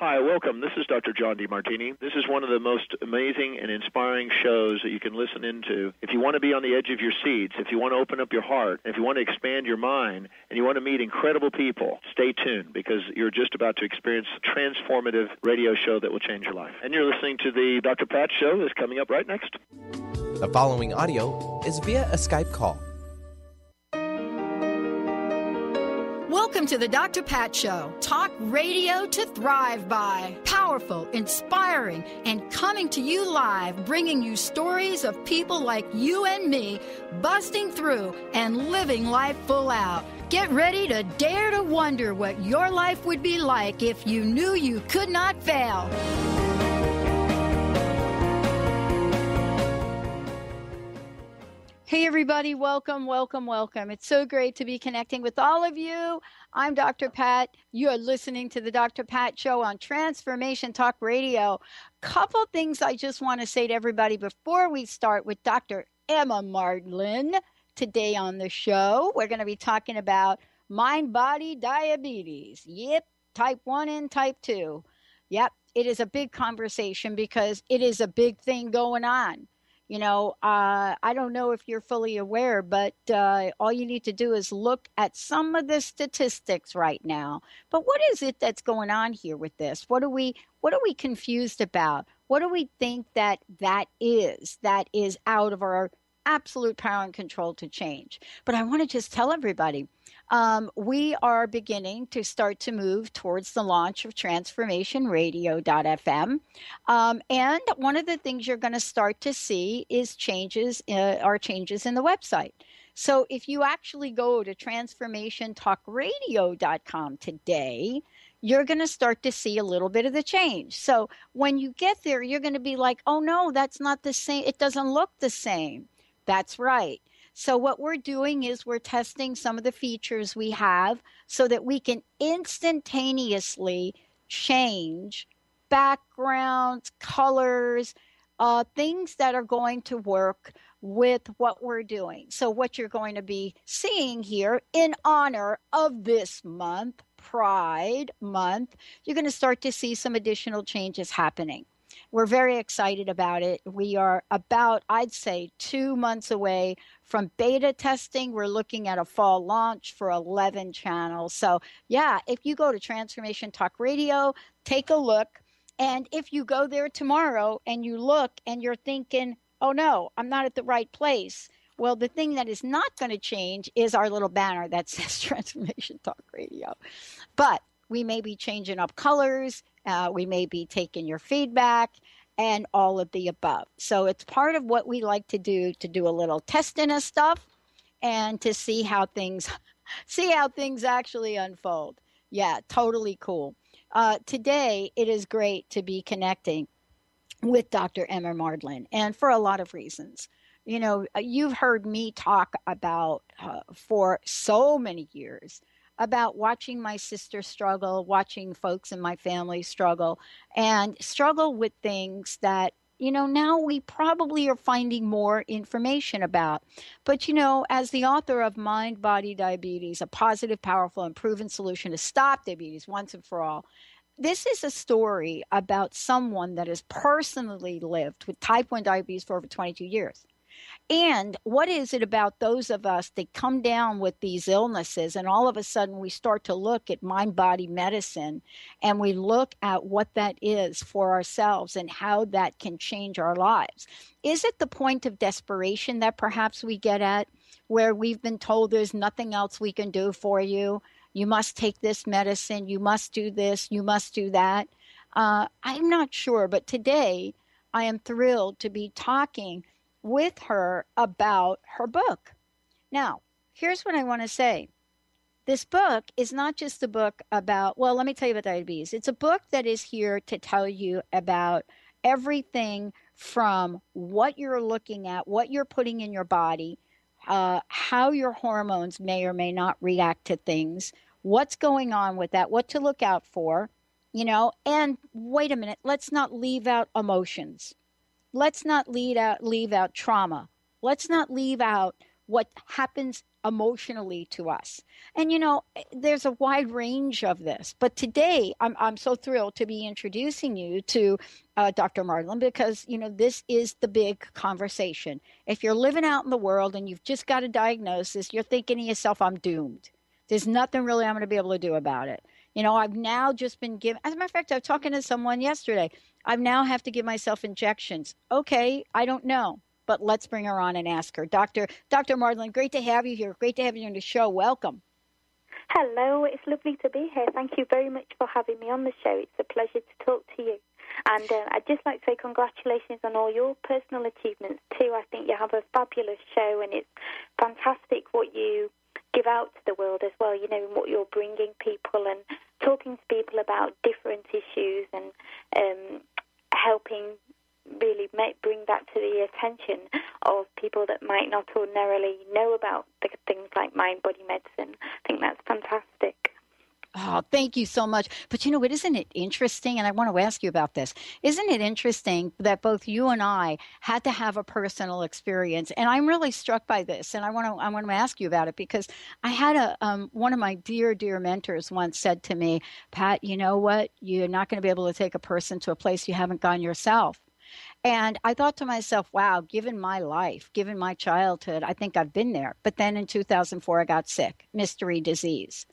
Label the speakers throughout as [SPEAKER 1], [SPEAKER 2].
[SPEAKER 1] Hi, welcome. This is Dr. John DeMartini. This is one of the most amazing and inspiring shows that you can listen into. If you want to be on the edge of your seats, if you want to open up your heart, if you want to expand your mind, and you want to meet incredible people, stay tuned because you're just about to experience a transformative radio show that will change your life. And you're listening to the Dr. Pat Show that's coming up right next.
[SPEAKER 2] The following audio is via a Skype call.
[SPEAKER 3] Welcome to the Dr. Pat Show. Talk radio to thrive by. Powerful, inspiring, and coming to you live, bringing you stories of people like you and me, busting through and living life full out. Get ready to dare to wonder what your life would be like if you knew you could not fail. Hey, everybody. Welcome, welcome, welcome. It's so great to be connecting with all of you. I'm Dr. Pat. You are listening to the Dr. Pat Show on Transformation Talk Radio. Couple things I just want to say to everybody before we start with Dr. Emma Mardlin today on the show. We're going to be talking about mind-body diabetes. Yep, type 1 and type 2. Yep, it is a big conversation because it is a big thing going on. You know, I don't know if you're fully aware, but all you need to do is look at some of the statistics right now. But what is it that's going on here with this? What are we confused about? What do we think that is out of our absolute power and control to change? But I want to just tell everybody, we are beginning to start to move towards the launch of transformationradio.fm. And one of the things you're going to start to see is changes in the website. So if you actually go to transformationtalkradio.com today, you're going to start to see a little bit of the change. So when you get there, you're going to be like, oh no, that's not the same. It doesn't look the same. That's right. So what we're doing is we're testing some of the features we have so that we can instantaneously change backgrounds, colors, things that are going to work with what we're doing. So what you're going to be seeing here in honor of this month, Pride Month, you're going to start to see some additional changes happening. We're very excited about it. We are about, I'd say, 2 months away from beta testing. We're looking at a fall launch for 11 channels. So, yeah, if you go to Transformation Talk Radio, take a look. And if you go there tomorrow and you look and you're thinking, oh, no, I'm not at the right place. Well, the thing that is not going to change is our little banner that says Transformation Talk Radio. But we may be changing up colors. We may be taking your feedback and all of the above. So it's part of what we like to do a little testing of stuff and to see how things actually unfold. Yeah, totally cool. Today, it is great to be connecting with Dr. Emma Mardlin, and for a lot of reasons. You know, you've heard me talk about for so many years about watching my sister struggle, watching folks in my family struggle, and struggle with things that, you know, now we probably are finding more information about. But, you know, as the author of Mind, Body, Diabetes, a positive, powerful, and proven solution to stop diabetes once and for all, this is a story about someone that has personally lived with type 1 diabetes for over 22 years. And what is it about those of us that come down with these illnesses and all of a sudden we start to look at mind-body medicine and we look at what that is for ourselves and how that can change our lives? Is it the point of desperation that perhaps we get at where we've been told there's nothing else we can do for you? You must take this medicine. You must do this. You must do that. I'm not sure, but today I am thrilled to be talking with her about her book. Now, here's what I want to say. This book is not just a book about, well, let me tell you about diabetes. It's a book that is here to tell you about everything from what you're looking at, what you're putting in your body, how your hormones may or may not react to things, what's going on with that, what to look out for, you know, and wait a minute, let's not leave out emotions. Let's not leave out trauma. Let's not leave out what happens emotionally to us. And, there's a wide range of this. But today, I'm so thrilled to be introducing you to Dr. Marlin because, this is the big conversation. If you're living out in the world and you've just got a diagnosis, you're thinking to yourself, I'm doomed. There's nothing really I'm going to be able to do about it. I've now just been given, as a matter of fact, I was talking to someone yesterday. I now have to give myself injections. Okay, I don't know, but let's bring her on and ask her. Dr. Marlin, great to have you here. Great to have you on the show. Welcome.
[SPEAKER 4] Hello, it's lovely to be here. Thank you very much for having me on the show. It's a pleasure to talk to you. And I'd just like to say congratulations on all your personal achievements too. I think you have a fabulous show, and it's fantastic what you give out to the world as well, what you're bringing people and talking to people about different issues and helping really bring that to the attention of people that might not ordinarily know about things like mind-body medicine. I think that's fantastic.
[SPEAKER 3] Oh, thank you so much. But isn't it interesting? And I want to ask you about this. Isn't it interesting that both you and I had to have a personal experience? And I'm really struck by this. And I want to ask you about it because I had one of my dear, dear mentors once said to me, Pat, you know what? You're not going to be able to take a person to a place you haven't gone yourself. And I thought to myself, wow, given my life, given my childhood, I think I've been there. But then in 2004, I got sick, mystery disease.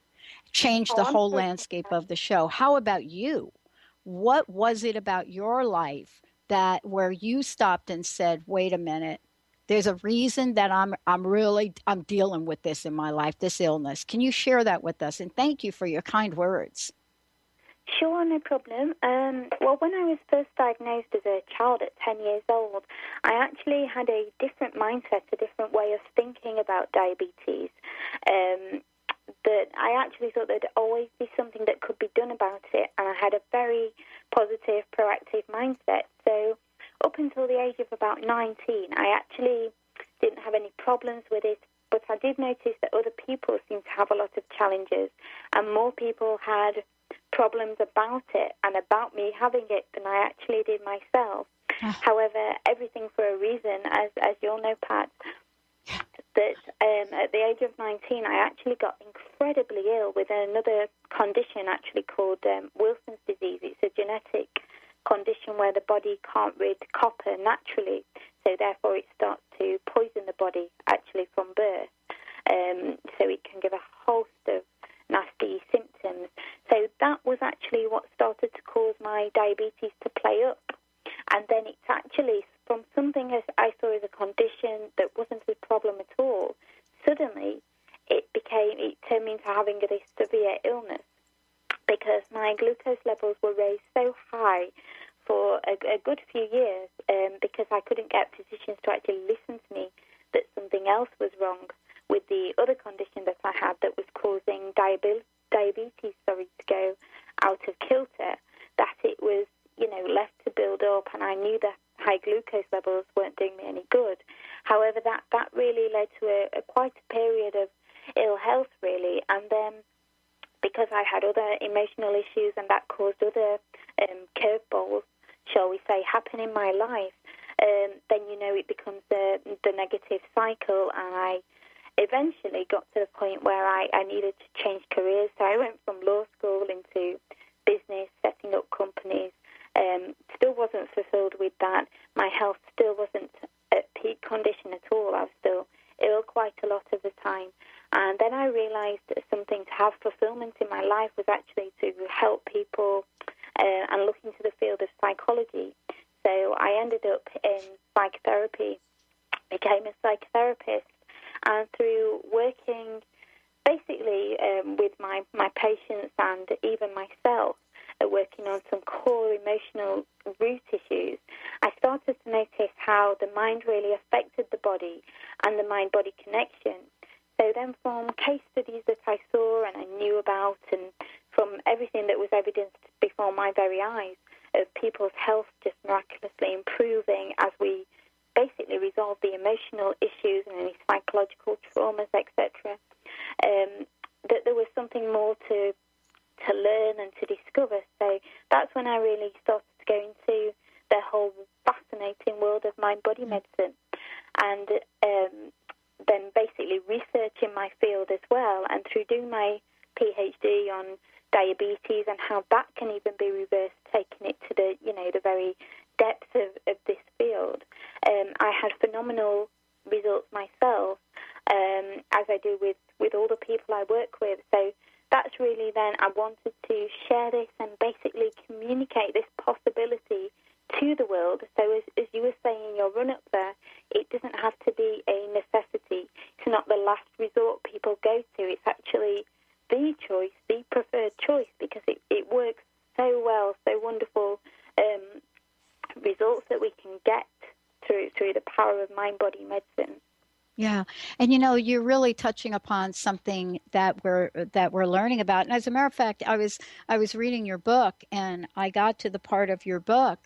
[SPEAKER 3] Changed the whole landscape of the show. How about you? What was it about your life that where you stopped and said, wait a minute, there's a reason that I'm dealing with this in my life, this illness. Can you share that with us? And thank you for your kind words.
[SPEAKER 4] Sure, no problem. Well, when I was first diagnosed as a child at 10 years old, I actually had a different mindset, a different way of thinking about diabetes. That I actually thought there'd always be something that could be done about it, and I had a very positive, proactive mindset. So up until the age of about 19, I actually didn't have any problems with it, but I did notice that other people seemed to have a lot of challenges, and more people had problems about it and about me having it than I actually did myself. However, everything for a reason, as you'll know, Pat, that at the age of 19, I actually got incredibly ill with another condition actually called Wilson's disease. It's a genetic condition where the body can't rid copper naturally, so therefore it starts to poison the body actually from birth. So it can give a host of nasty symptoms. So that was actually what started to cause my diabetes to play up. And then it's actually from something as I saw as a condition that wasn't a problem at all, suddenly it turned me into having this severe illness because my glucose levels were raised so high for a good few years because I couldn't get physicians to actually listen to me that something else was wrong with the other condition that I had that was causing diabetes to go out of kilter, that it was, left to build up, and I knew that high glucose levels weren't doing me any good. However, that really led to quite a period of ill health, really, and then because I had other emotional issues and that caused other curveballs, shall we say, happen in my life, then, it becomes the negative cycle, and I eventually got to the point where I needed to change careers. So I went from law school into business, setting up companies. Still wasn't fulfilled with that. My health still wasn't at peak condition at all. I was still ill quite a lot of the time. And then I realized that something to have fulfillment in my life was actually to help people and look into the field of psychology. So I ended up in psychotherapy, became a psychotherapist, and through working basically with my patients and even myself, working on some core emotional root issues, I started to notice how the mind really affected the body and the mind-body connection. So then from case studies that I saw and I knew about, and from everything that was evidenced before my very eyes of people's health just miraculously improving as we basically resolve the emotional issues and any psychological traumas, etc., that there was something more to learn and to discover. So that's when I really started to go into the whole fascinating world of mind-body medicine. And then basically researching my field as well, and through doing my PhD on diabetes and how that can even be reversed, taking it to the very depths of this field. I had phenomenal results myself, as I do with all the people I work with. So that's really then I wanted to share this and basically communicate this possibility to the world. So as you were saying in your run-up there, it doesn't have to be a necessity. It's not the last resort people go to. It's actually the choice, the preferred choice, because it works so well, so wonderful results that we can get through the power of mind-body medicine.
[SPEAKER 3] Yeah. And you're really touching upon something that we're learning about. And as a matter of fact, I was reading your book, and I got to the part of your book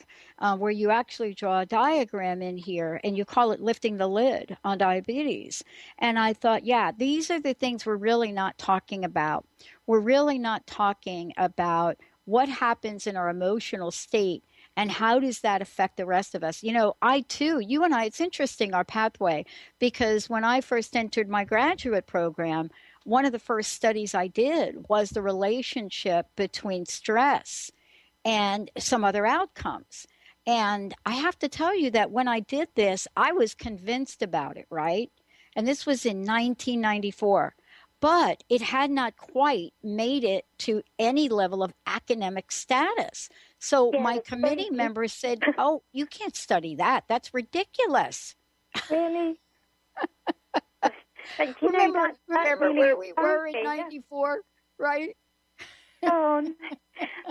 [SPEAKER 3] where you actually draw a diagram in here, and you call it lifting the lid on diabetes. And I thought, yeah, these are the things we're really not talking about. We're really not talking about what happens in our emotional state. And how does that affect the rest of us? I too, you and I, it's interesting, our pathway, because when I first entered my graduate program, one of the first studies I did was the relationship between stress and some other outcomes. And I have to tell you that when I did this, I was convinced about it, right? And this was in 1994. But it had not quite made it to any level of academic status. So my committee members said, oh, you can't study that. That's ridiculous.
[SPEAKER 4] Really?
[SPEAKER 3] Remember
[SPEAKER 4] really
[SPEAKER 3] where we were in 94, right?
[SPEAKER 4] Oh,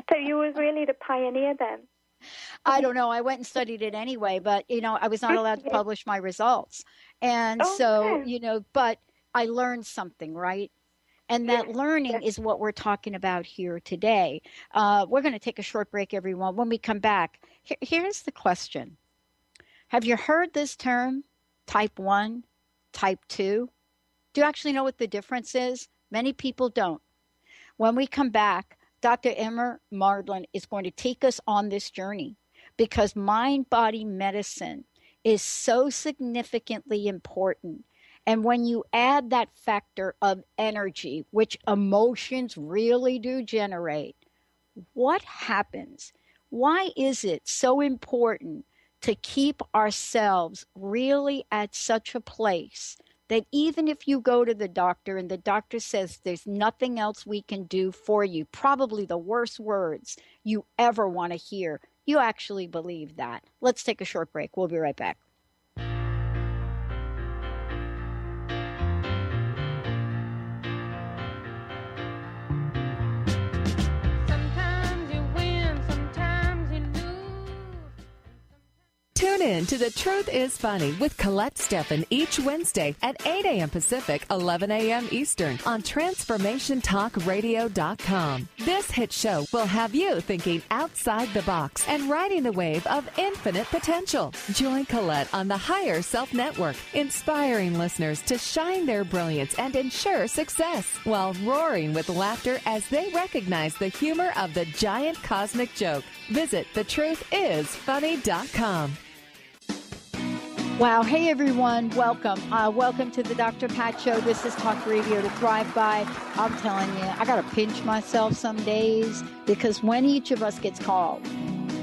[SPEAKER 4] so you was really the pioneer then?
[SPEAKER 3] I don't know. I went and studied it anyway, but, I was not allowed to publish my results. And but I learned something, right? And that learning is what we're talking about here today. We're going to take a short break, everyone. When we come back, here's the question. Have you heard this term, type 1, type 2? Do you actually know what the difference is? Many people don't. When we come back, Dr. Emmer Mardlin is going to take us on this journey, because mind-body medicine is so significantly important. And when you add that factor of energy, which emotions really do generate, what happens? Why is it so important to keep ourselves really at such a place that even if you go to the doctor and the doctor says there's nothing else we can do for you, probably the worst words you ever want to hear, you actually believe that? Let's take a short break. We'll be right back.
[SPEAKER 5] Tune in to The Truth is Funny with Colette Steffen each Wednesday at 8 a.m. Pacific, 11 a.m. Eastern on TransformationTalkRadio.com. This hit show will have you thinking outside the box and riding the wave of infinite potential. Join Colette on the Higher Self Network, inspiring listeners to shine their brilliance and ensure success while roaring with laughter as they recognize the humor of the giant cosmic joke. Visit TheTruthIsFunny.com.
[SPEAKER 3] Wow. Hey, everyone. Welcome. Welcome to the Dr. Pat Show. This is Talk Radio to Thrive By. I'm telling you, I got to pinch myself some days, because when each of us gets called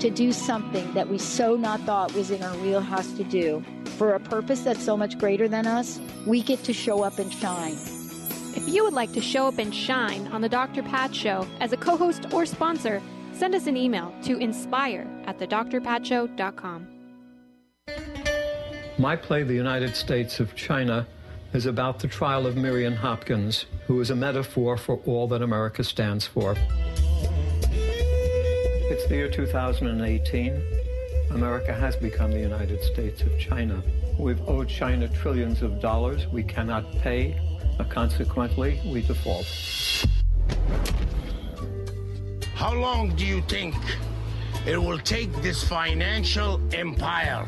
[SPEAKER 3] to do something that we so not thought was in our wheelhouse to do for a purpose that's so much greater than us, we get to show up and shine.
[SPEAKER 6] If you would like to show up and shine on the Dr. Pat Show as a co-host or sponsor, send us an email to inspire@thedrpatshow.com.
[SPEAKER 7] My play, The United States of China, is about the trial of Miriam Hopkins, who is a metaphor for all that America stands for. It's the year 2018. America has become the United States of China. We've owed China trillions of dollars. We cannot pay. Consequently, we default.
[SPEAKER 8] How long do you think it will take this financial empire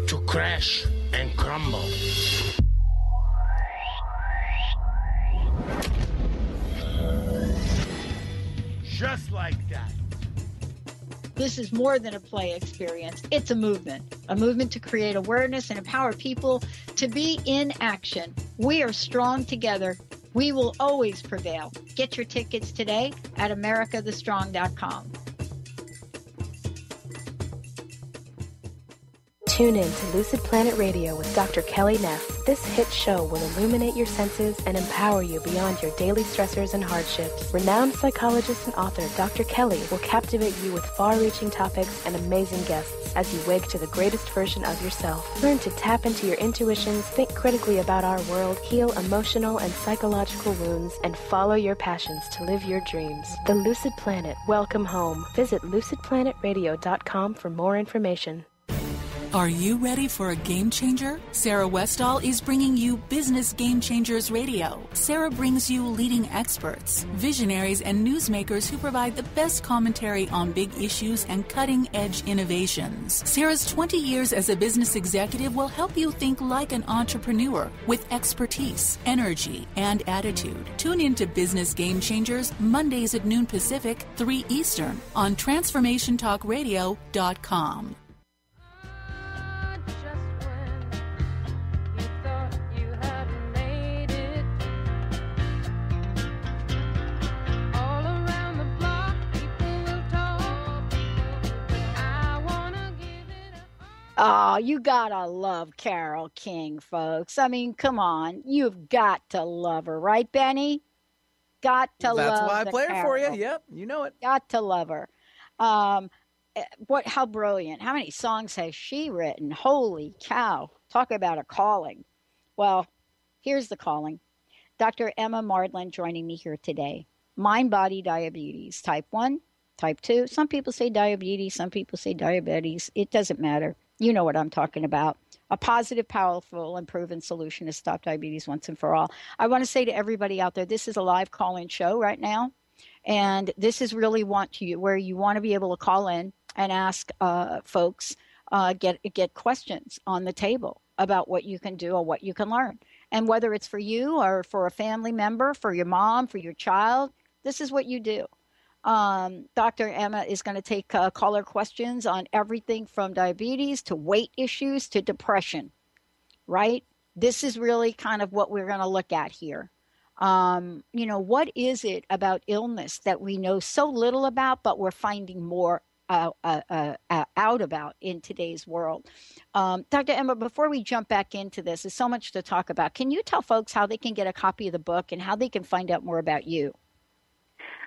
[SPEAKER 8] to crash and crumble? Just like that.
[SPEAKER 3] This is more than a play experience. It's a movement to create awareness and empower people to be in action. We are strong together. We will always prevail. Get your tickets today at americathestrong.com.
[SPEAKER 9] Tune in to Lucid Planet Radio with Dr. Kelly Neff. This hit show will illuminate your senses and empower you beyond your daily stressors and hardships. Renowned psychologist and author Dr. Kelly will captivate you with far-reaching topics and amazing guests as you wake to the greatest version of yourself. Learn to tap into your intuitions, think critically about our world, heal emotional and psychological wounds, and follow your passions to live your dreams. The Lucid Planet. Welcome home. Visit lucidplanetradio.com for more information.
[SPEAKER 10] Are you ready for a game changer? Sarah Westall is bringing you Business Game Changers Radio. Sarah brings you leading experts, visionaries, and newsmakers who provide the best commentary on big issues and cutting-edge innovations. Sarah's 20 years as a business executive will help you think like an entrepreneur with expertise, energy, and attitude. Tune in to Business Game Changers Mondays at noon Pacific, 3 Eastern on TransformationTalkRadio.com.
[SPEAKER 3] Oh, you gotta love Carole King, folks. I mean, come on. You've got to love her, right, Benny? Got to love her.
[SPEAKER 2] That's why I play her for you. Yep, you know it.
[SPEAKER 3] Got to love her. How brilliant. How many songs has she written? Holy cow. Talk about a calling. Well, here's the calling. Dr. Emma Mardlin joining me here today. Mind-body diabetes, type 1, type 2. Some people say diabetes, some people say diabetes. It doesn't matter. You know what I'm talking about. A positive, powerful, and proven solution to stop diabetes once and for all. I want to say to everybody out there, this is a live call-in show right now. And this is really where you want to be able to call in and ask folks, get questions on the table about what you can do or what you can learn. And whether it's for you or for a family member, for your mom, for your child, this is what you do. Dr. Emma is going to take caller questions on everything from diabetes to weight issues to depression, right? This is really kind of what we're going to look at here. What is it about illness that we know so little about, but we're finding more out about in today's world? Dr. Emma, before we jump back into this, there's so much to talk about. Can you tell folks how they can get a copy of the book and how they can find out more about you?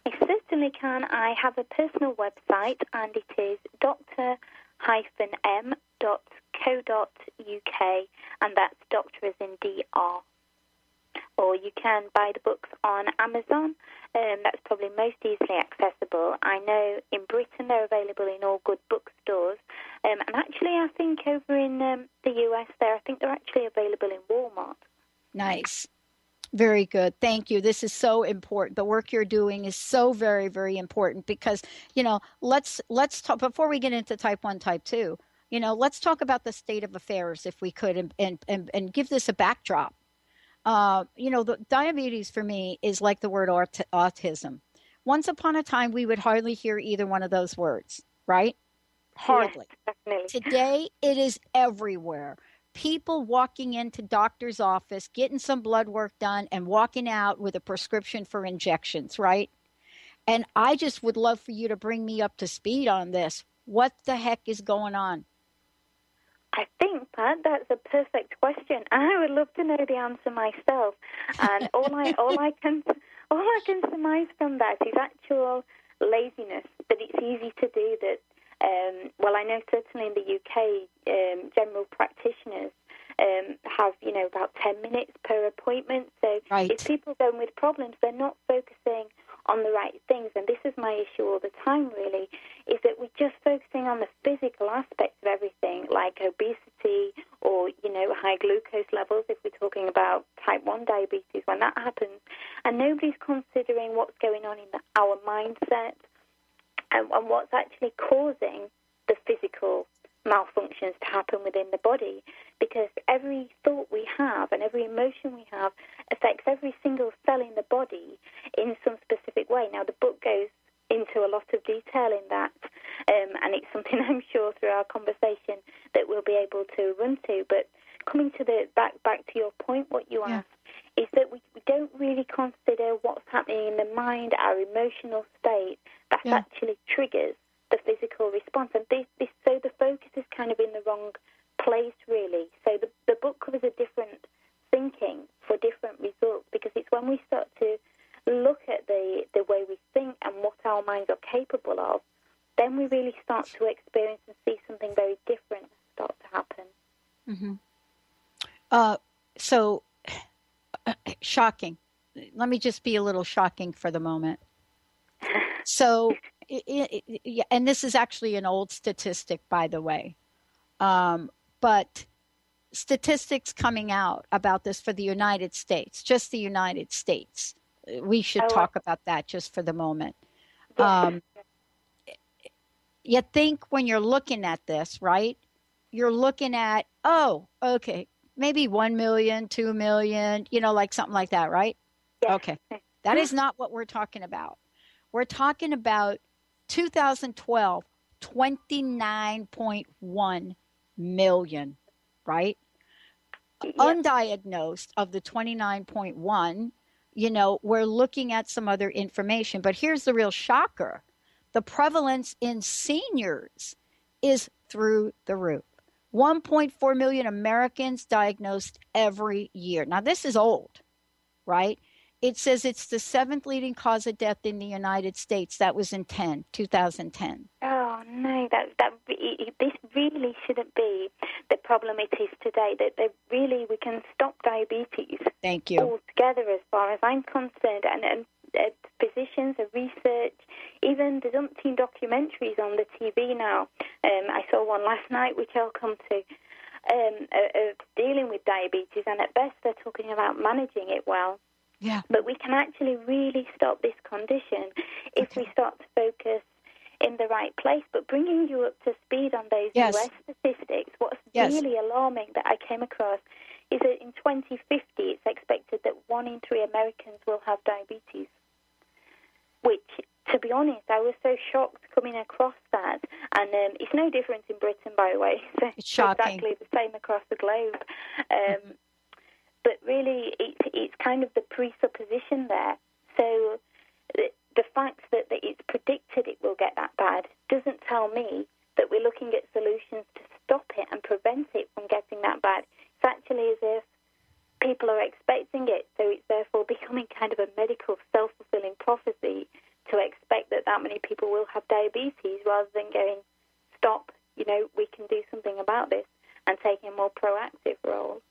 [SPEAKER 4] I certainly can. I have a personal website, and it is dr-m.co.uk, and that's doctor as in DR. Or you can buy the books on Amazon. That's probably most easily accessible. I know in Britain they're available in all good bookstores. And actually, I think over in the US I think they're actually available in Walmart.
[SPEAKER 3] Nice. Very good. Thank you. This is so important. The work you're doing is so very, very important because, let's talk before we get into type 1, type 2, let's talk about the state of affairs if we could and give this a backdrop. The diabetes for me is like the word autism. Once upon a time, we would hardly hear either one of those words, right? Hardly.
[SPEAKER 4] Yes, definitely.
[SPEAKER 3] Today, it is everywhere. People walking into doctor's office, getting some blood work done, and walking out with a prescription for injections, right? And I just would love for you to bring me up to speed on this. What the heck is going on?
[SPEAKER 4] I think, Pat, that's a perfect question. I would love to know the answer myself. And all I can surmise from that is actual laziness. That it's easy to do that. I know certainly in the UK, general practitioners have, about 10 minutes per appointment. So
[SPEAKER 3] right.
[SPEAKER 4] If people go with problems, they're not focusing on the right things. And this is my issue all the time, really, is that we're just focusing on the physical aspects of everything, like obesity or, high glucose levels, if we're talking about type 1 diabetes, when that happens. And nobody's considering what's going on in our mindset and what's actually causing the physical malfunctions to happen within the body, because every thought we have and every emotion we have affects every single cell in the body in some specific way. Now, the book goes into a lot of detail in that, and it's something I'm sure through our conversation that we'll be able to run to. But coming to the back to your point, what you asked, is that we don't really consider what's happening in the mind, our emotional state, that actually triggers the physical response. And so the focus is kind of in the wrong place, really. So the book covers a different thinking for different results, because it's when we start to look at the way we think and what our minds are capable of, then we really start to experience and see something very different start to happen.
[SPEAKER 3] Mm-hmm. So shocking. Let me just be a little shocking for the moment. So, and this is actually an old statistic, by the way, but statistics coming out about this for the United States, just the United States. We should talk about that just for the moment. You think when you're looking at this, right? You're looking at, maybe 1 million, 2 million, like something like that, right? Yeah. Okay. That is not what we're talking about. We're talking about 2012, 29.1 million, right? Yeah. Undiagnosed of the 29.1, we're looking at some other information. But here's the real shocker. The prevalence in seniors is through the roof. 1.4 million Americans diagnosed every year. Now, this is old, right? It says it's the 7th leading cause of death in the United States. That was in 2010.
[SPEAKER 4] Oh, no, this really shouldn't be the problem it is today, that we can stop diabetes.
[SPEAKER 3] Thank you.
[SPEAKER 4] Altogether, as far as I'm concerned, and physicians and research, even there's umpteen documentaries on the TV now. I saw one last night, which I'll come to, of dealing with diabetes, and at best they're talking about managing it well.
[SPEAKER 3] Yeah.
[SPEAKER 4] But we can actually really stop this condition if we start to focus in the right place. But bringing you up to speed on those US statistics, what's really alarming that I came across is that in 2050 it's expected that 1 in 3 Americans will have diabetes, which, to be honest, I was so shocked coming across that. And it's no different in Britain, by the way.
[SPEAKER 3] It's shocking.
[SPEAKER 4] Exactly the same across the globe. But really, it's kind of the presupposition there. So the fact that it's predicted it will get that bad doesn't tell me that we're looking at solutions to stop it and prevent it from getting that bad. It's actually as if people are expecting it, so it's therefore becoming kind of a medical self-fulfilling prophecy to expect that many people will have diabetes, rather than going, stop, we can do something about this, and taking a more proactive role.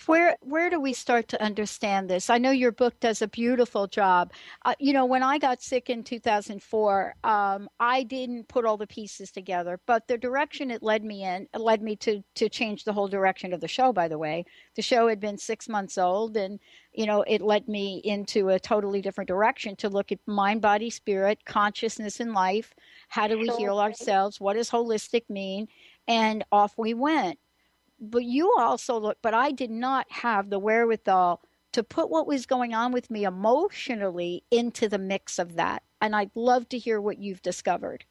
[SPEAKER 3] Where do we start to understand this? I know your book does a beautiful job. When I got sick in 2004, I didn't put all the pieces together, but the direction it led me to change the whole direction of the show, by the way. The show had been 6 months old, and, it led me into a totally different direction to look at mind, body, spirit, consciousness in life. How do we heal ourselves? What does holistic mean? And off we went. But you also look, but I did not have the wherewithal to put what was going on with me emotionally into the mix of that. And I'd love to hear what you've discovered.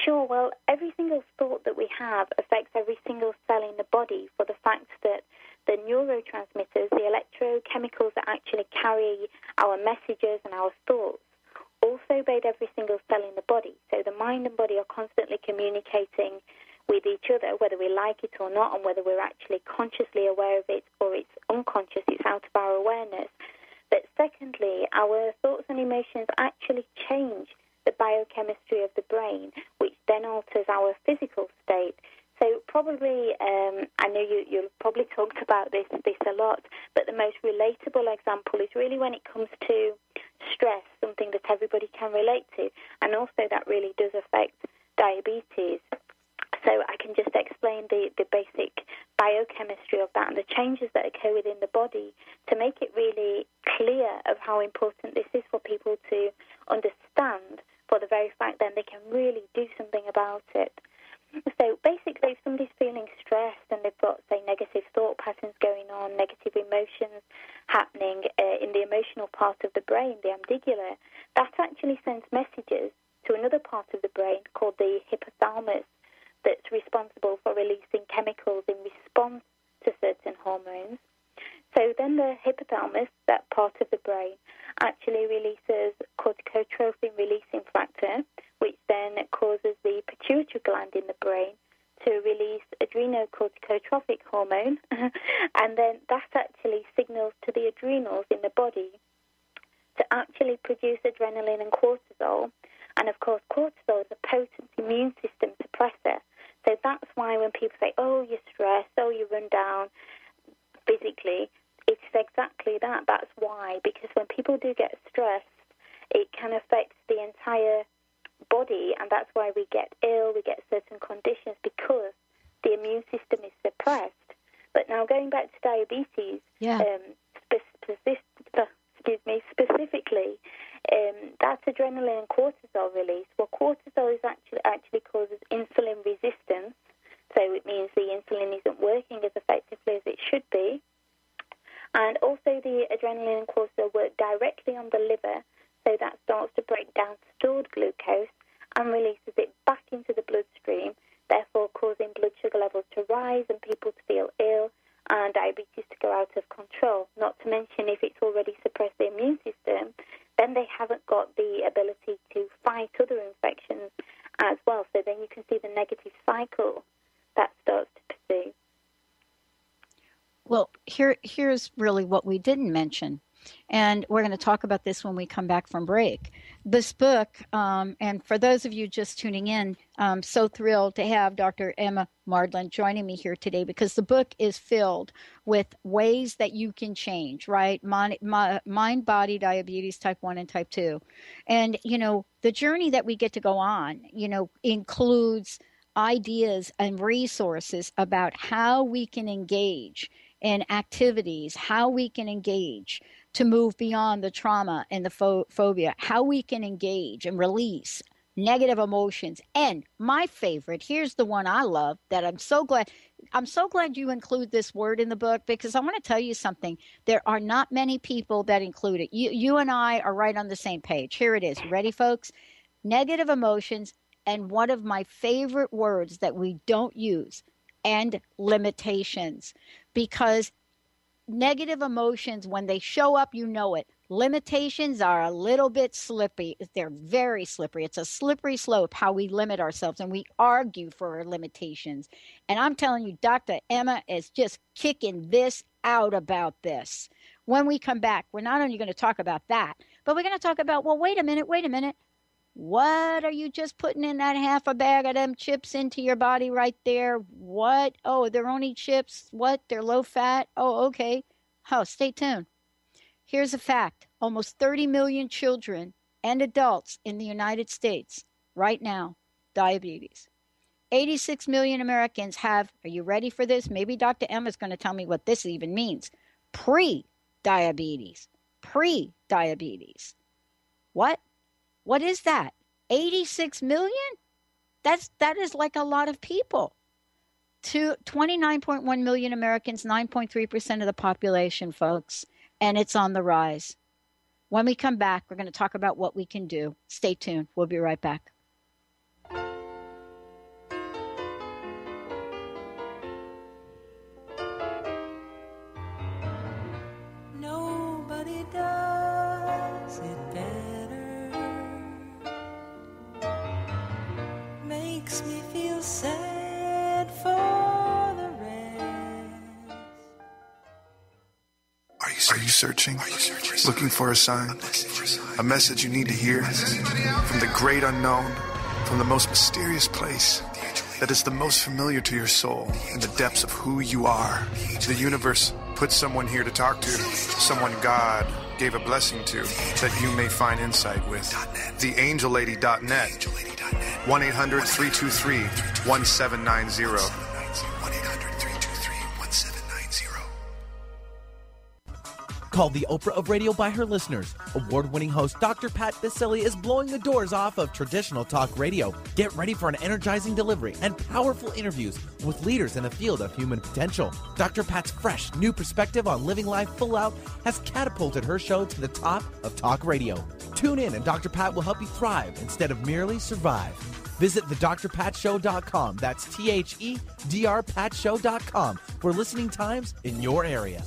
[SPEAKER 4] Sure. Well, every single thought that we have affects every single cell in the body, for the fact that the neurotransmitters, the electrochemicals that actually carry our messages and our thoughts, also obey every single cell in the body. So the mind and body are constantly communicating with each other, whether we like it or not, and whether we're actually consciously aware of it or it's unconscious, it's out of our awareness. But secondly, our thoughts and emotions actually change the biochemistry of the brain, which then alters our physical state. So probably, I know you've probably talked about this a lot, but the most relatable example is really when it comes to stress, something that everybody can relate to, and also that really does affect diabetes. So I can just explain the basic biochemistry of that and the changes that occur within the body to make it really clear of how important this is for people to understand, for the very fact then they can really do something about it. So basically, if somebody's feeling stressed and they've got, say, negative thought patterns going on, negative emotions happening in the emotional part of the brain, the amygdala, that actually sends messages to another part of the brain called the hypothalamus that's responsible for releasing chemicals in response to certain hormones. So then the hypothalamus, that part of the brain, actually releases corticotrophin-releasing factor, which then causes the pituitary gland in the brain to release adrenocorticotropic hormone, and then that actually signals to the adrenals in the body to actually produce adrenaline and cortisol. And of course, cortisol is a potent immune system suppressor. So that's why when people say, oh, you're stressed, oh, you run down physically, it's exactly that. That's why, because when people do get stressed, it can affect the entire body, and that's why we get ill, we get certain conditions, because the immune system is suppressed. But now going back to diabetes, specifically, that's adrenaline and cortisol release. Well, cortisol is actually causes insulin resistance, so it means the insulin isn't working as effectively as it should be. And also the adrenaline and cortisol work directly on the liver, so that starts to break down stored glucose and releases it back into the bloodstream, therefore causing blood sugar levels to rise and people to feel ill and diabetes to go out of control. Not to mention, if it's already suppressed the immune system, then they haven't got the ability to fight other infections as well. So then you can see the negative cycle that starts to pursue.
[SPEAKER 3] Well, here's really what we didn't mention. And we're going to talk about this when we come back from break. This book, and for those of you just tuning in, I'm so thrilled to have Dr. Emma Mardland joining me here today, because the book is filled with ways that you can change, right? Mind-body diabetes type 1 and type 2. And, the journey that we get to go on, includes ideas and resources about how we can engage in activities, how we can engage to move beyond the trauma and the phobia, how we can engage and release negative emotions. And my favorite, here's the one I love that I'm so glad you include this word in the book, because I want to tell you something. There are not many people that include it. You and I are right on the same page. Here it is. You ready, folks? Negative emotions, and one of my favorite words that we don't use, and limitations. Because negative emotions, when they show up, you know it. Limitations are a little bit slippery. They're very slippery. It's a slippery slope how we limit ourselves, and we argue for our limitations. And I'm telling you, Dr. Emma is just kicking this out about this. When we come back, we're not only going to talk about that, but we're going to talk about, well, wait a minute. What are you just putting in that half a bag of them chips into your body right there? What? Oh, they're only chips. What? They're low fat? Oh, okay. Oh, stay tuned. Here's a fact. Almost 30 million children and adults in the United States right now, diabetes. 86 million Americans have, are you ready for this? Maybe Dr. Emma's going to tell me what this even means. Pre-diabetes. Pre-diabetes. What? What is that? 86 million? That is like a lot of people. To 29.1 million Americans, 9.3% of the population, folks. And it's on the rise. When we come back, we're going to talk about what we can do. Stay tuned. We'll be right back.
[SPEAKER 11] Nobody does it better. Makes me feel sad for the rest.
[SPEAKER 12] Are you searching? Looking for a sign? A message you need to hear? From the great unknown, from the most mysterious place that is the most familiar to your soul in the depths of who you are. The universe put someone here to talk to, someone God gave a blessing to, that you may find insight with. TheAngelLady.net. 1-800-323-1790.
[SPEAKER 2] Called the Oprah of Radio by her listeners, award-winning host Dr. Pat Baccili is blowing the doors off of traditional talk radio. Get ready for an energizing delivery and powerful interviews with leaders in the field of human potential. Dr. Pat's fresh, new perspective on living life full out has catapulted her show to the top of talk radio. Tune in and Dr. Pat will help you thrive instead of merely survive. Visit thedrpatshow.com. That's THEDRPatshow.com for listening times in your area.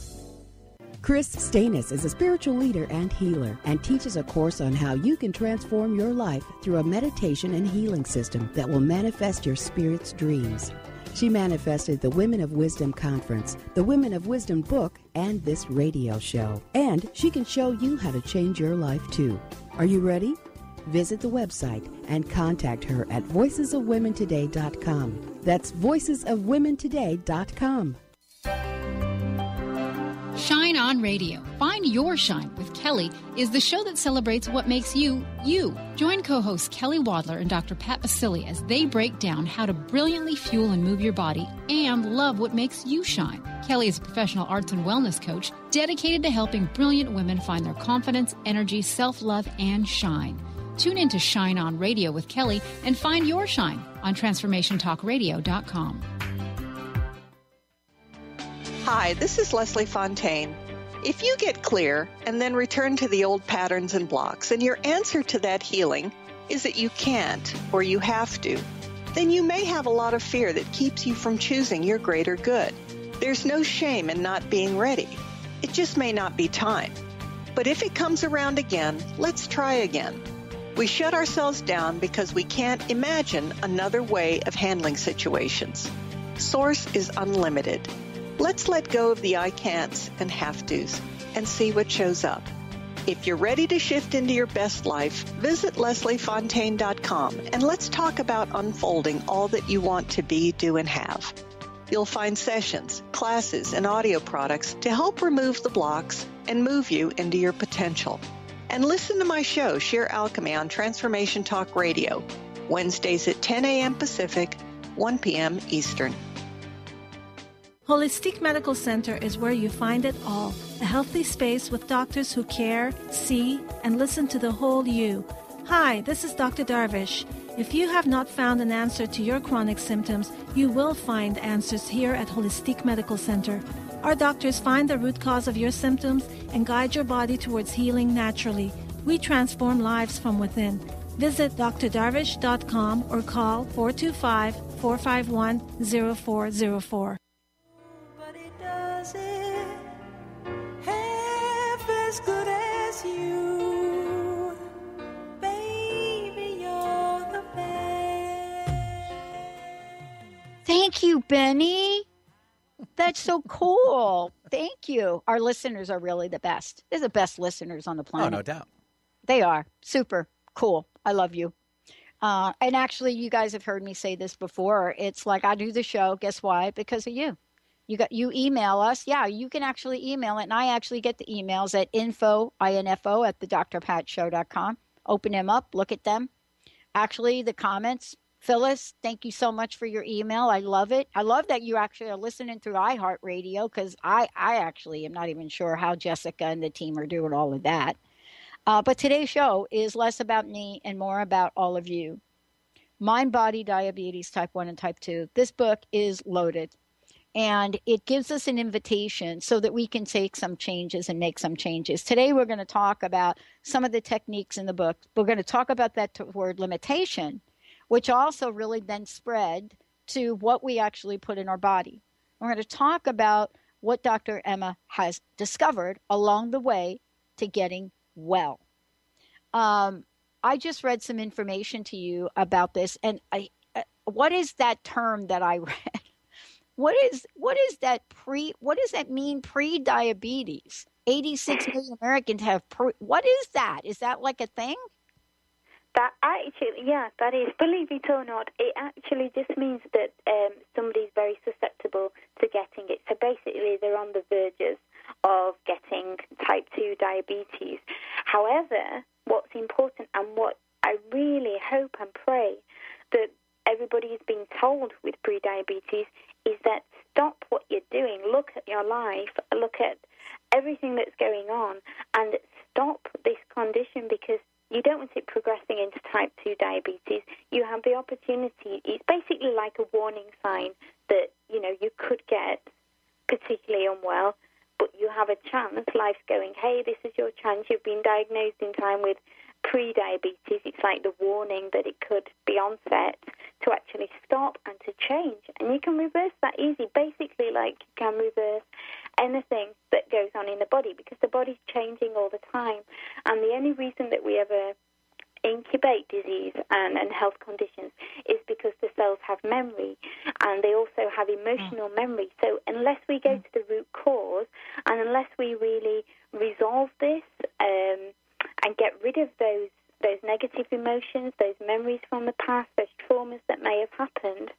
[SPEAKER 13] Chris Stanis is a spiritual leader and healer and teaches a course on how you can transform your life through a meditation and healing system that will manifest your spirit's dreams. She manifested the Women of Wisdom Conference, the Women of Wisdom book, and this radio show. And she can show you how to change your life too. Are you ready? Visit the website and contact her at voicesofwomentoday.com. That's voicesofwomentoday.com.
[SPEAKER 14] Shine On Radio. Find Your Shine with Kelly is the show that celebrates what makes you, you. Join co-hosts Kelly Wadler and Dr. Pat Baccili as they break down how to brilliantly fuel and move your body and love what makes you shine. Kelly is a professional arts and wellness coach dedicated to helping brilliant women find their confidence, energy, self-love, and shine. Tune in to Shine On Radio with Kelly and find your shine on TransformationTalkRadio.com.
[SPEAKER 15] Hi, this is Leslie Fontaine. If you get clear and then return to the old patterns and blocks, and your answer to that healing is that you can't or you have to, then you may have a lot of fear that keeps you from choosing your greater good. There's no shame in not being ready. It just may not be time. But if it comes around again, let's try again. We shut ourselves down because we can't imagine another way of handling situations. Source is unlimited. Let's let go of the I can'ts and have-tos and see what shows up. If you're ready to shift into your best life, visit lesliefontaine.com and let's talk about unfolding all that you want to be, do, and have. You'll find sessions, classes, and audio products to help remove the blocks and move you into your potential. And listen to my show, Sheer Alchemy, on Transformation Talk Radio, Wednesdays at 10 a.m. Pacific, 1 p.m. Eastern.
[SPEAKER 16] Holistic Medical Center is where you find it all. A healthy space with doctors who care, see, and listen to the whole you. Hi, this is Dr. Darvish. If you have not found an answer to your chronic symptoms, you will find answers here at Holistic Medical Center. Our doctors find the root cause of your symptoms and guide your body towards healing naturally. We transform lives from within. Visit drdarvish.com or call 425-451-0404.
[SPEAKER 11] Does it half as good as you? Baby, you're the best.
[SPEAKER 3] Thank you, Benny. That's so cool. Thank you. Our listeners are really the best. They're the best listeners on the planet.
[SPEAKER 2] Oh, no doubt.
[SPEAKER 3] They are. Super cool. I love you. And actually, you guys have heard me say this before. It's like I do the show. Guess why? Because of you. You email us. Yeah, you can actually email it. And I actually get the emails at info at thedrpatshow.com. Open them up. Look at them. Actually, the comments. Phyllis, thank you so much for your email. I love it. I love that you actually are listening through iHeartRadio because I actually am not even sure how Jessica and the team are doing all of that. But today's show is less about me and more about all of you. Mind, Body, Diabetes, Type 1 and Type 2. This book is loaded. And it gives us an invitation so that we can take some changes and make some changes. Today, we're going to talk about some of the techniques in the book. We're going to talk about that word limitation, which also really then spread to what we actually put in our body. We're going to talk about what Dr. Emma has discovered along the way to getting well. I just read some information to you about this. And what is that term that I read? What does that mean pre-diabetes? 86 million Americans have what is that? Is that like a thing?
[SPEAKER 4] That actually, yeah, that is. Believe it or not, it actually just means that somebody's very susceptible to getting it. So basically, they're on the verges of getting type 2 diabetes. However, what's important and what I really hope and pray that everybody is being told with pre-diabetes is that stop what you're doing, look at your life, look at everything that's going on and stop this condition, because you don't want it progressing into type 2 diabetes. You have the opportunity. It's basically like a warning sign that, you could get particularly unwell, but you have a chance. Life's going, hey, this is your chance. You've been diagnosed in time with pre-diabetes. It's like the warning that it could be onset to actually stop and to change. And you can reverse that easy, basically like you can reverse anything that goes on in the body, because the body's changing all the time. And the only reason that we ever incubate disease and health conditions is because the cells have memory, and they also have emotional memory. So unless we go to the root cause, and unless we really resolve this and get rid of those negative emotions, those memories from the past, those traumas that may have happened,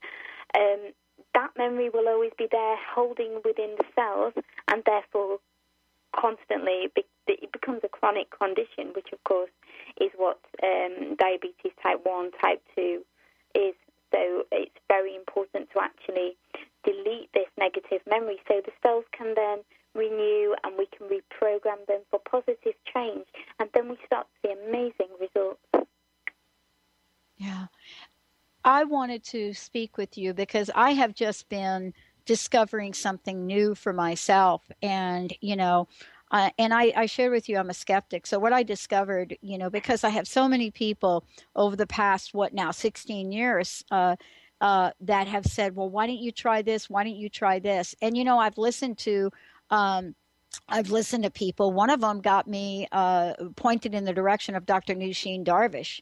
[SPEAKER 4] that memory will always be there holding within the cells, and therefore constantly it becomes a chronic condition, which of course is what diabetes type 1, type 2 is. So it's very important to actually delete this negative memory so the cells can then renew and we can reprogram them for positive change, and then we start to see amazing results.
[SPEAKER 3] Yeah. I wanted to speak with you because I have just been discovering something new for myself. And, and I shared with you, I'm a skeptic. So what I discovered, because I have so many people over the past, 16 years, that have said, well, why don't you try this? Why don't you try this? And, I've listened to people. One of them got me pointed in the direction of Dr. Nushin Darvish.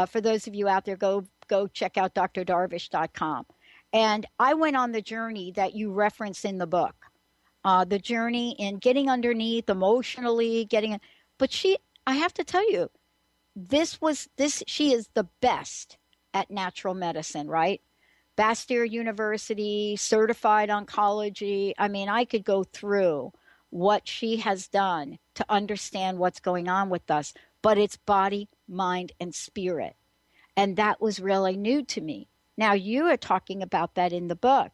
[SPEAKER 3] For those of you out there, go check out drdarvish.com. And I went on the journey that you reference in the book, the journey in getting underneath emotionally, but I have to tell you, she is the best at natural medicine, right? Bastyr University, certified oncology. I mean, I could go through what she has done to understand what's going on with us, but it's body, mind, and spirit. And that was really new to me. Now, you are talking about that in the book.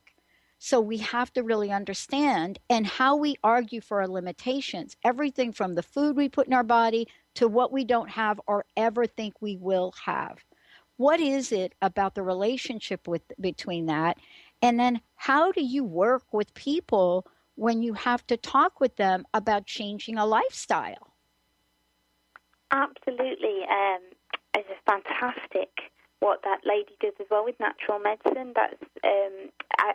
[SPEAKER 3] So we have to really understand, and how we argue for our limitations, everything from the food we put in our body to what we don't have or ever think we will have. What is it about the relationship between that? And then how do you work with people when you have to talk with them about changing a lifestyle?
[SPEAKER 4] Absolutely. It's fantastic what that lady does as well with natural medicine. That's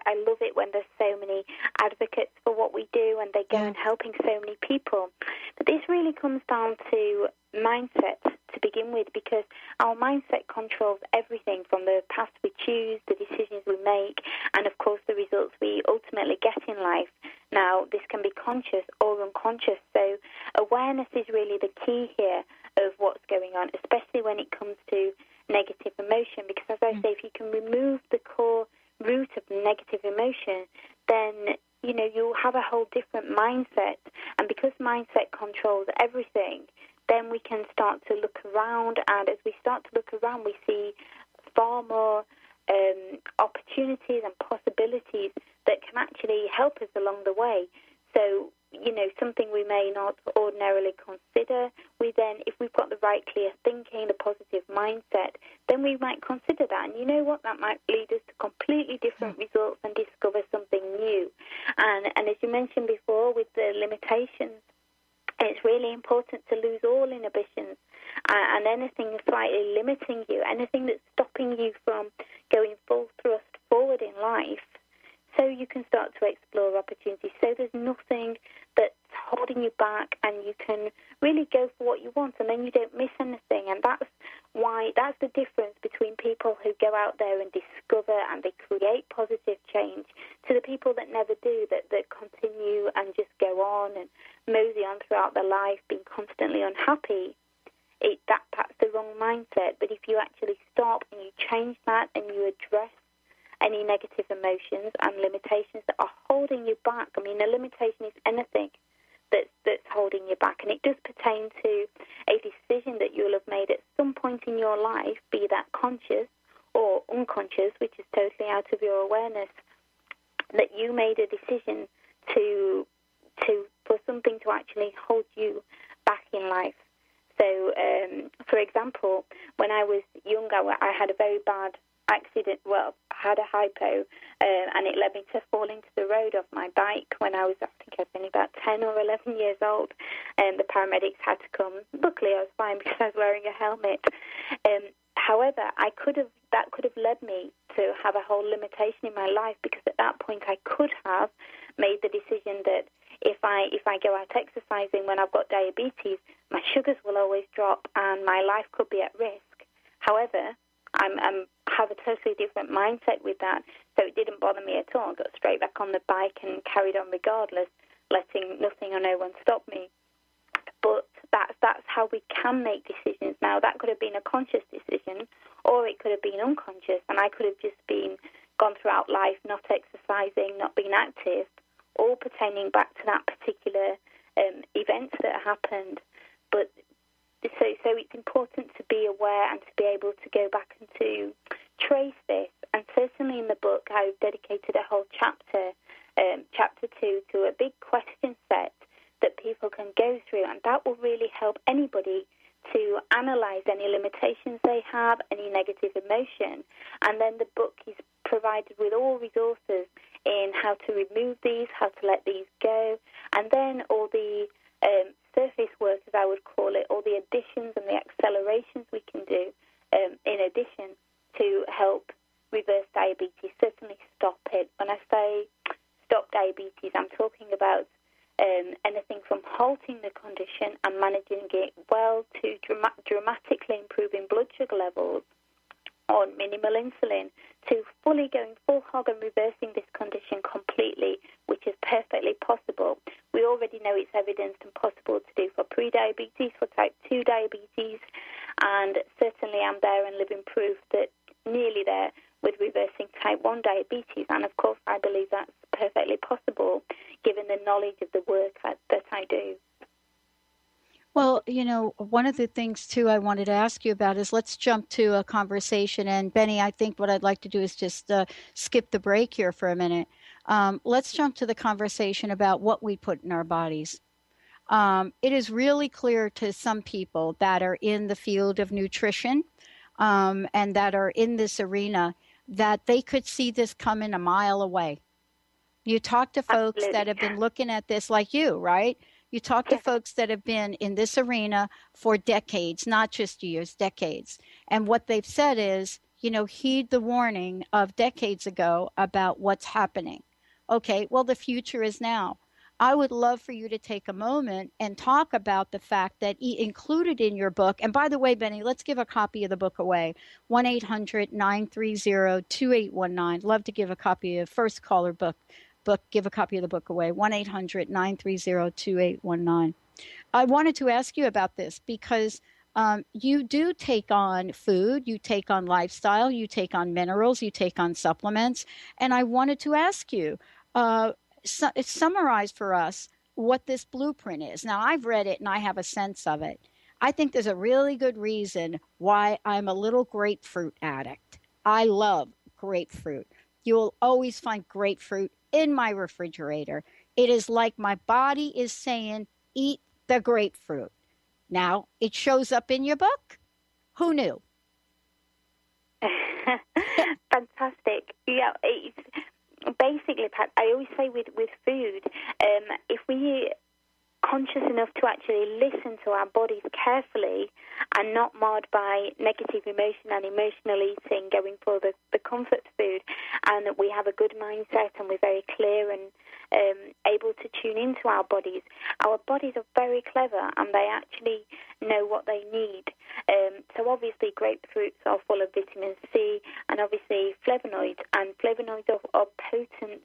[SPEAKER 4] I love it when there's so many advocates for what we do and they go and helping so many people. But this really comes down to mindset to begin with, because our mindset controls everything from the path we choose, the decisions we make, and of course the results we ultimately get in life. Now, this can be conscious or unconscious, so awareness is really the key here of what's going on, especially when it comes to negative emotion, because as I say, if you can remove the core root of negative emotion, then you'll have a whole different mindset. And because mindset controls everything, then we can start to look around, and as we start to look around, we see far more opportunities and possibilities that can actually help us along the way. So, something we may not ordinarily consider, we then, if we've got the right clear thinking, the positive mindset, then we might consider that. And you know what? That might lead us to completely different results and discover something new. And as you mentioned before, with the limitations, it's really important to lose all inhibitions and anything slightly limiting you, anything that's stopping you from going full thrust forward in life, so you can start to explore opportunities. So there's nothing that's holding you back, and you can really go for what you want, and then you don't miss anything. And that's the difference between people who go out there and discover and they create positive change to the people that never do, that continue and just go on and mosey on throughout their life, being constantly unhappy. That's the wrong mindset. But if you actually stop and you change that and you address any negative emotions and limitations that are holding you back. I mean, a limitation is anything that's holding you back, and it does pertain to a decision that you'll have made at some point in your life, be that conscious or unconscious, which is totally out of your awareness, that you made a decision to for something to actually hold you back in life. So, for example, when I was younger, I had a very bad accident. Well, I had a hypo, and it led me to fall into the road off my bike when I think I was only about 10 or 11 years old, and the paramedics had to come. Luckily, I was fine because I was wearing a helmet. However, that could have led me to have a whole limitation in my life, because at that point I could have made the decision that if I go out exercising when I've got diabetes, my sugars will always drop and my life could be at risk. However, I have a totally different mindset with that, so it didn't bother me at all. I got straight back on the bike and carried on regardless, letting nothing or no one stop me. But that's how we can make decisions. Now, that could have been a conscious decision, or it could have been unconscious, and I could have just gone throughout life not exercising, not being active, all pertaining back to that particular event that happened. But so it's important to be aware and to be able to go back and to trace this. And certainly in the book, I've dedicated a whole chapter, chapter 2, to a big question set that people can go through, and that will really help anybody to analyze any limitations they have, any negative emotion. And then the book is provided with all resources in how to remove these, how to let these go, and then all the surface work, as I would call it, all the additions and the accelerations we can do in addition to help reverse diabetes, certainly stop it. When I say stop diabetes, I'm talking about anything from halting the condition and managing it well to dramatically improving blood sugar levels on minimal insulin, to fully going full hog and reversing this condition completely, which is perfectly possible. We already know it's evidenced and possible to do for pre-diabetes, for type 2 diabetes, and certainly I'm there and living proof that nearly there with reversing type 1 diabetes. And of course, I believe that's perfectly possible given the knowledge of the work that I do.
[SPEAKER 3] Well, one of the things, too, I wanted to ask you about is, let's jump to a conversation. And, Benny, I think what I'd like to do is just skip the break here for a minute. Let's jump to the conversation about what we put in our bodies. It is really clear to some people that are in the field of nutrition and that are in this arena that they could see this coming a mile away. You talk to folks that have been looking at this like you, right? You talk to folks that have been in this arena for decades, not just years, decades. And what they've said is, heed the warning of decades ago about what's happening. Okay, well, the future is now. I would love for you to take a moment and talk about the fact that included in your book, and by the way, Benny, let's give a copy of the book away, 1-800-930-2819. Love to give a copy of First Caller book. Give a copy of the book away, 1-800-930-2819. I wanted to ask you about this because you do take on food, you take on lifestyle, you take on minerals, you take on supplements, and I wanted to ask you, summarize for us what this blueprint is. Now, I've read it and I have a sense of it. I think there's a really good reason why I'm a little grapefruit addict. I love grapefruit. You will always find grapefruit in my refrigerator. It is like my body is saying, eat the grapefruit. Now, it shows up in your book. Who knew?
[SPEAKER 4] Fantastic. Yeah, it's basically, Pat, I always say with food, if we conscious enough to actually listen to our bodies carefully and not marred by negative emotion and emotional eating, going for the comfort food, and that we have a good mindset and we're very clear and able to tune into our bodies are very clever and they actually know what they need. So obviously grapefruits are full of vitamin C and obviously flavonoids, and flavonoids are potent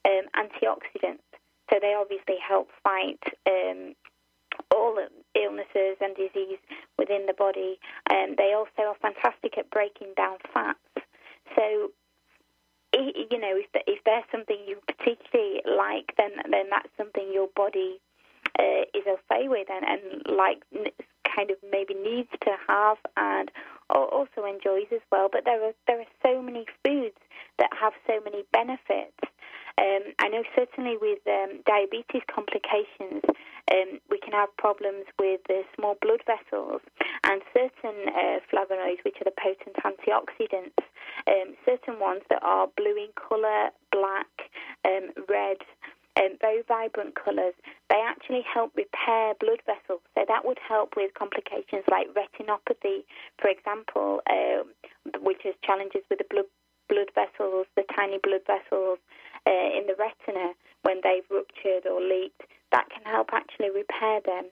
[SPEAKER 4] antioxidants. So they obviously help fight all illnesses and disease within the body. They also are fantastic at breaking down fats. So, if there's something you particularly like, then that's something your body is au fait with and like kind of maybe needs to have and also enjoys as well. But there are so many foods that have so many benefits. I know certainly with diabetes complications, we can have problems with the small blood vessels and certain flavonoids, which are the potent antioxidants, certain ones that are blue in colour, black, red, very vibrant colours, they actually help repair blood vessels. So that would help with complications like retinopathy, for example, which is challenges with the blood vessels, the tiny blood vessels in the retina when they've ruptured or leaked. That can help actually repair them.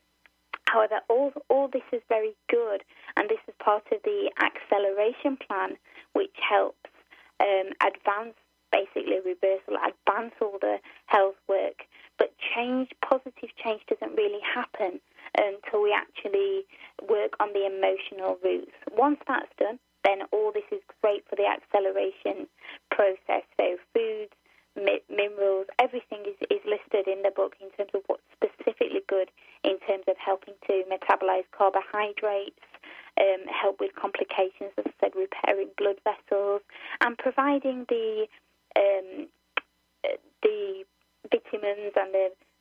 [SPEAKER 4] However, all this is very good, and this is part of the acceleration plan, which helps advance, basically reversal, advance all the health work. But positive change doesn't really happen until we actually work on the emotional roots. Once that's done, then all this is great for the acceleration process. So foods, minerals, everything is listed in the book in terms of what's specifically good in terms of helping to metabolize carbohydrates, help with complications, as I said, repairing blood vessels, and providing the vitamins and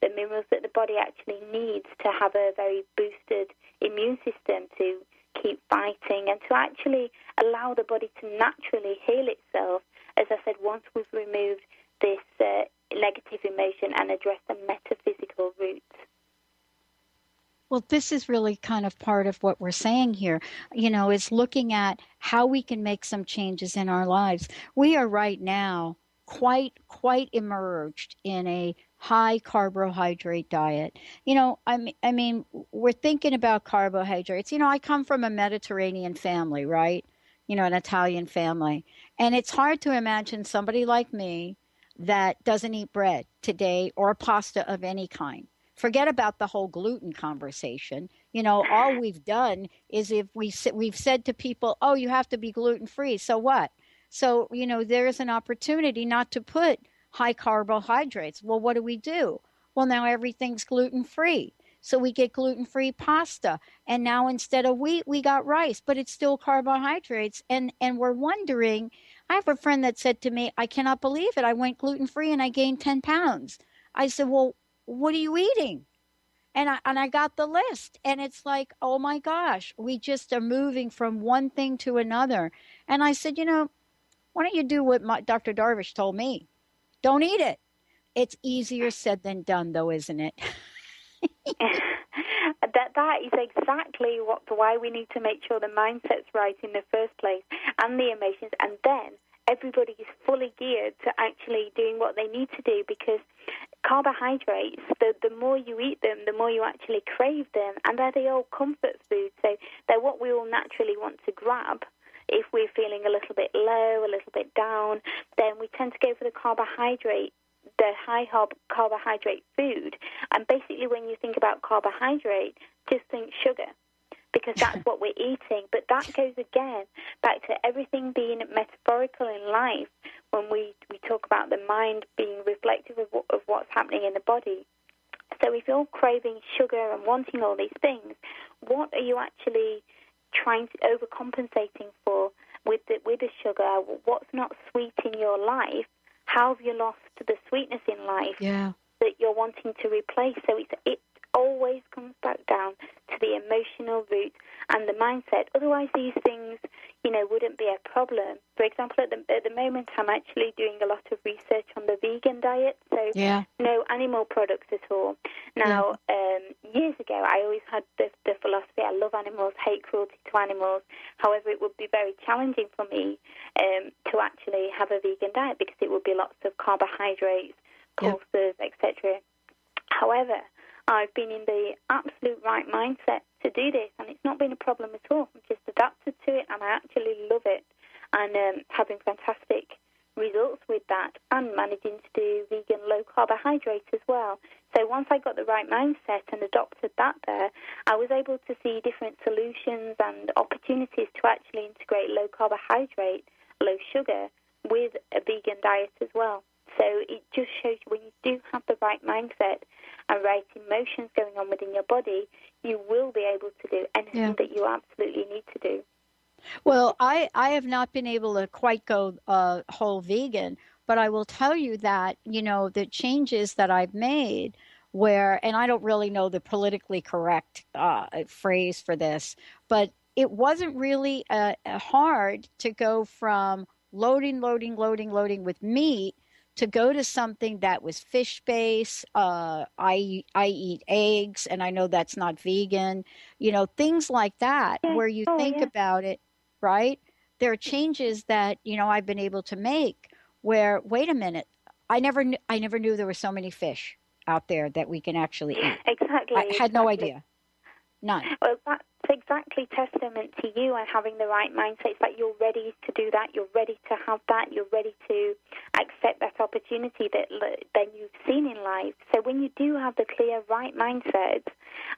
[SPEAKER 4] the minerals that the body actually needs to have a very boosted immune system to keep fighting and to actually allow the body to naturally heal itself, as I said, once we've removed this negative emotion and addressed the metaphysical roots.
[SPEAKER 3] Well, this is really kind of part of what we're saying here, is looking at how we can make some changes in our lives. We are right now quite immersed in a high carbohydrate diet. I mean, we're thinking about carbohydrates. I come from a Mediterranean family, right? An Italian family. And it's hard to imagine somebody like me that doesn't eat bread today or pasta of any kind. Forget about the whole gluten conversation. All we've done is if we've said to people, oh, you have to be gluten-free. So what? So, there's an opportunity not to put high carbohydrates. Well, what do? Well, now everything's gluten-free. So we get gluten-free pasta. And now instead of wheat, we got rice, but it's still carbohydrates. And we're wondering, I have a friend that said to me, I cannot believe it. I went gluten-free and I gained 10 pounds. I said, well, what are you eating? And I got the list. And it's like, oh my gosh, we just are moving from one thing to another. And I said, why don't you do what Dr. Darvish told me? Don't eat it. It's easier said than done, though, isn't it?
[SPEAKER 4] That is exactly why we need to make sure the mindset's right in the first place, and the emotions, and then everybody is fully geared to actually doing what they need to do, because carbohydrates, the more you eat them, the more you actually crave them, and they're the old comfort food, so they're what we all naturally want to grab. If we're feeling a little bit low, a little bit down, then we tend to go for the high carbohydrate food. And basically when you think about carbohydrate, just think sugar, because that's what we're eating. But that goes again back to everything being metaphorical in life when we talk about the mind being reflective of what's happening in the body. So if you're craving sugar and wanting all these things, what are you actually trying to overcompensating for with the sugar? What's not sweet in your life? How have you lost the sweetness in life that you're wanting to replace? So it always comes back down to the emotional root and the mindset. Otherwise, these things, wouldn't be a problem. For example, at the moment, I'm actually doing a lot of research on the vegan diet, so no animal products at all. Now, years ago, I always had the philosophy, I love animals, hate cruelty to animals. However, it would be very challenging for me to actually have a vegan diet, because it would be lots of carbohydrates, pulses, etc. However, I've been in the absolute right mindset to do this, and it's not been a problem at all. I've just adapted to it, and I actually love it, and having fantastic results with that, and managing to do vegan low carbohydrates as well. So once I got the right mindset and adopted that there, I was able to see different solutions and opportunities to actually integrate low carbohydrate, low sugar with a vegan diet as well. So it just shows you when you do have the right mindset and right emotions going on within your body, you will be able to do anything that you absolutely need to do.
[SPEAKER 3] Well, I have not been able to quite go whole vegan, But I will tell you that, the changes that I've made and I don't really know the politically correct phrase for this, but it wasn't really hard to go from loading with meat to go to something that was fish based. I eat eggs, and I know that's not vegan. Things like that, where you think about it, right? There are changes that I've been able to make. Where wait a minute, I never knew there were so many fish out there that we can actually eat.
[SPEAKER 4] Exactly.
[SPEAKER 3] I had no idea. None.
[SPEAKER 4] Well, that's exactly testament to you and having the right mindset. It's like you're ready to do that. You're ready to have that. You're ready to accept that opportunity that you've seen in life. So when you do have the clear right mindset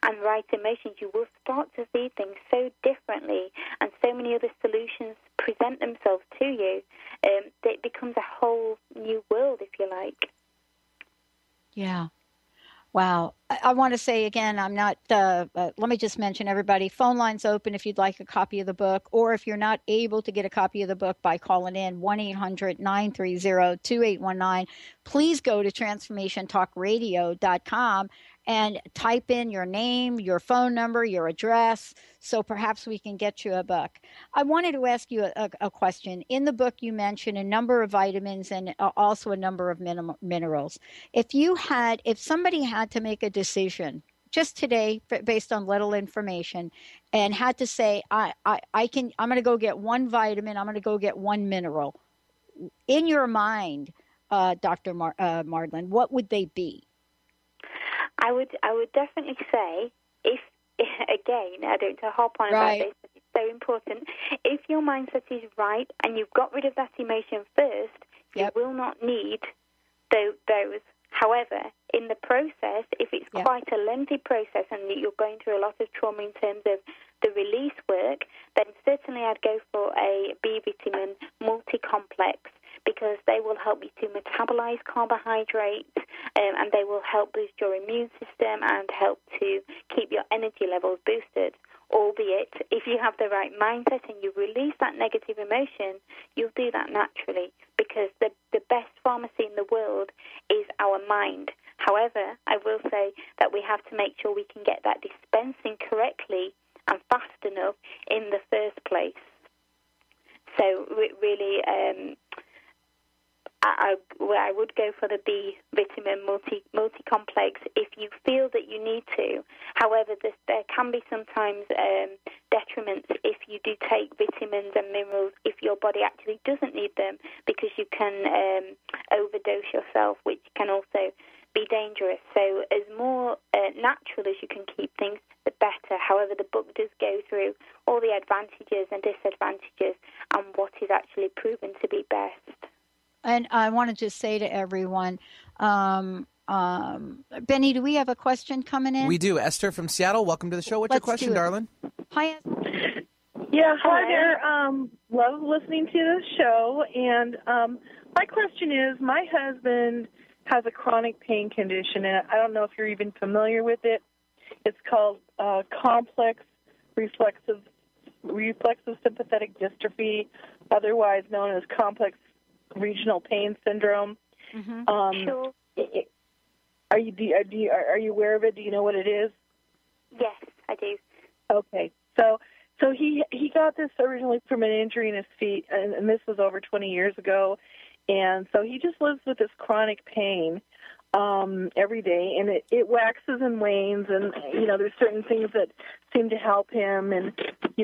[SPEAKER 4] and right emotions, you will start to see things so differently, and so many other solutions present themselves to you. That it becomes a whole new world, if you like.
[SPEAKER 3] Yeah. Wow. I want to say again, I'm not, let me just mention everybody, phone lines open if you'd like a copy of the book, or if you're not able to get a copy of the book by calling in 1-800-930-2819, please go to transformationtalkradio.com and type in your name, your phone number, your address, so perhaps we can get you a book. I wanted to ask you a question. In the book, you mentioned a number of vitamins and also a number of minerals. If somebody had to make a decision just today, based on little information, and had to say, I'm going to go get one vitamin, I'm going to go get one mineral. In your mind, Dr. Mardlin, what would they be?
[SPEAKER 4] I would definitely say, if again, I don't harp on about this, but it's so important. If your mindset is right and you've got rid of that emotion first, you will not need those. However, in the process, if it's quite a lengthy process and you're going through a lot of trauma in terms of the release work, then certainly I'd go for a B vitamin multi-complex, because they will help you to metabolize carbohydrates, and they will help boost your immune system and help to keep your energy levels boosted. Albeit, if you have the right mindset and you release that negative emotion, you'll do that naturally, because the best pharmacy in the world is our mind. However, I will say that we have to make sure we can get that dispensing correctly and fast enough in the first place. So really, I would go for the B vitamin multi-complex if you feel that you need to. However, there can be sometimes detriments if you do take vitamins and minerals if your body actually doesn't need them, because you can overdose yourself, which can also be dangerous. So as more natural as you can keep things, the better. However, the book does go through all the advantages and disadvantages and what is actually proven to be best.
[SPEAKER 3] And I want to just say to everyone, Benny, do we have a question coming in?
[SPEAKER 2] We do. Esther from Seattle, welcome to the show. What's your question, darling?
[SPEAKER 3] Hi, Esther.
[SPEAKER 17] Yeah, hi there. Love listening to the show. And my question is, my husband has a chronic pain condition, and I don't know if you're even familiar with it. It's called complex reflexive sympathetic dystrophy, otherwise known as complex regional pain syndrome.
[SPEAKER 4] Mm-hmm. Sure.
[SPEAKER 17] Are you aware of it? Do you know what it is?
[SPEAKER 4] Yes, I do.
[SPEAKER 17] Okay, so he got this originally from an injury in his feet, and this was over 20 years ago, and so he just lives with this chronic pain every day, and it waxes and wanes, and there's certain things that seem to help him, and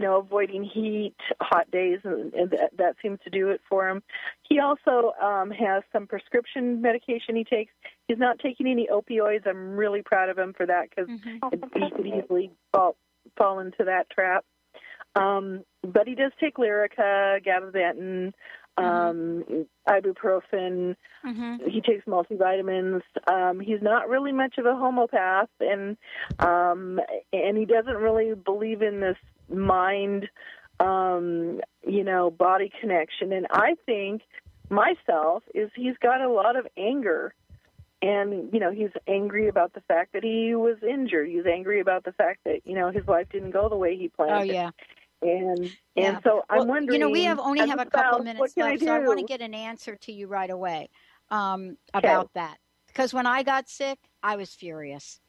[SPEAKER 17] avoiding heat, hot days, and that seems to do it for him. He also has some prescription medication he takes. He's not taking any opioids. I'm really proud of him for that, because he could easily fall into that trap. But he does take Lyrica, gabapentin, ibuprofen. He takes multivitamins. He's not really much of a homeopath, and he doesn't really believe in this mind, body connection. And I think myself is he's got a lot of anger. And, he's angry about the fact that he was injured. He's angry about the fact that, his life didn't go the way he planned.
[SPEAKER 3] Oh, yeah.
[SPEAKER 17] And so I'm wondering.
[SPEAKER 3] We only have a couple minutes left, so I want to get an answer to you right away about that. Because when I got sick, I was furious.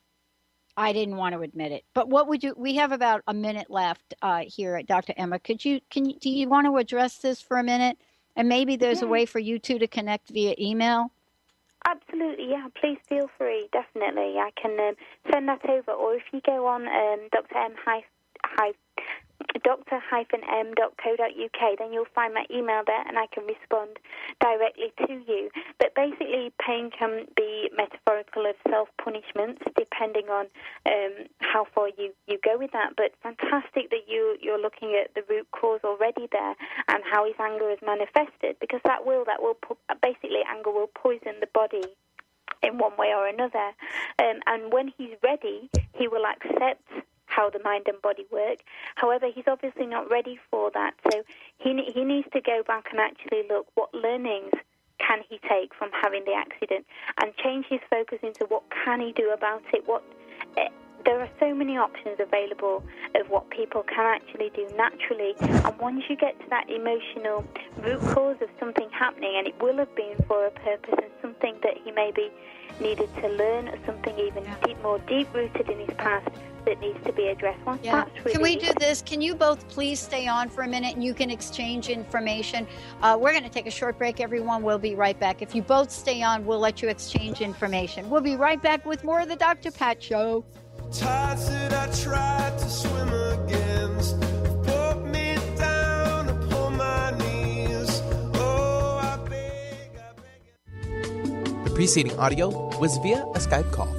[SPEAKER 3] I didn't want to admit it. But what would you? We have about a minute left here at Dr. Emma. Do you want to address this for a minute? And maybe there's a way for you two to connect via email.
[SPEAKER 4] Absolutely, yeah. Please feel free. Definitely, I can send that over. Or if you go on dr-m.co.uk, then you'll find my email there, and I can respond directly to you. But basically, pain can be metaphorical of self-punishment, depending on how far you go with that. But fantastic that you're looking at the root cause already there and how his anger is manifested, because basically anger will poison the body in one way or another. And when he's ready, he will accept how the mind and body work. However, he's obviously not ready for that. So he needs to go back and actually look what learnings can he take from having the accident and change his focus into what can he do about it. There are so many options available of what people can actually do naturally. And once you get to that emotional root cause of something happening, and it will have been for a purpose and something that he maybe needed to learn, or something even more deep-rooted in his past that needs to be addressed.
[SPEAKER 3] Can we do this? Can you both please stay on for a minute and you can exchange information? We're going to take a short break, everyone. We'll be right back. If you both stay on, we'll let you exchange information. We'll be right back with more of the Dr. Pat Show.
[SPEAKER 11] Tides that I tried to swim against brought me down upon my knees. Oh, I beg.
[SPEAKER 2] The preceding audio was via a Skype call.